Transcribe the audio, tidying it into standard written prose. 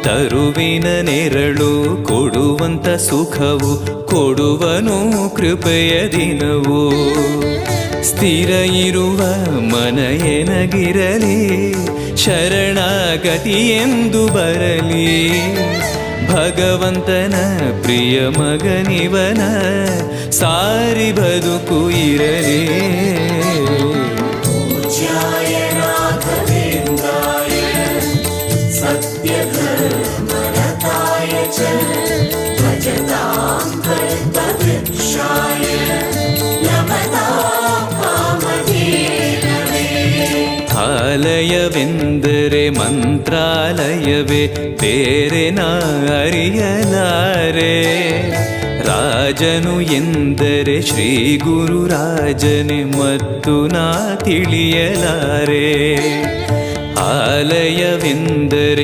ತರುವಿನ ನೆರಳು ಕೊಡುವಂತ ಸುಖವು ಕೊಡುವನು ಕೃಪೆಯ ದಿನವು. ಸ್ಥಿರ ಇರುವ ಮನ ಎನಗಿರಲಿ ಶರಣಾಗತಿ ಎಂದು ಬರಲಿ. ಭಗವಂತನ ಪ್ರಿಯ ಮಗನಿವನ ಸಾರಿ ಬದುಕು ಇರಲಿ. ಆಲಯವೆಂದರೆ ಮಂತ್ರಾಲಯವೇ ಬೇರೆ ನಾ ಅರಿಯಲಾರೆ. ರಾಜನು ಎಂದರೆ ಶ್ರೀ ಗುರುರಾಜನೇ ಮತ್ತು ನಾ ತಿಳಿಯಲಾರೆ. ಆಲಯವೆಂದರೆ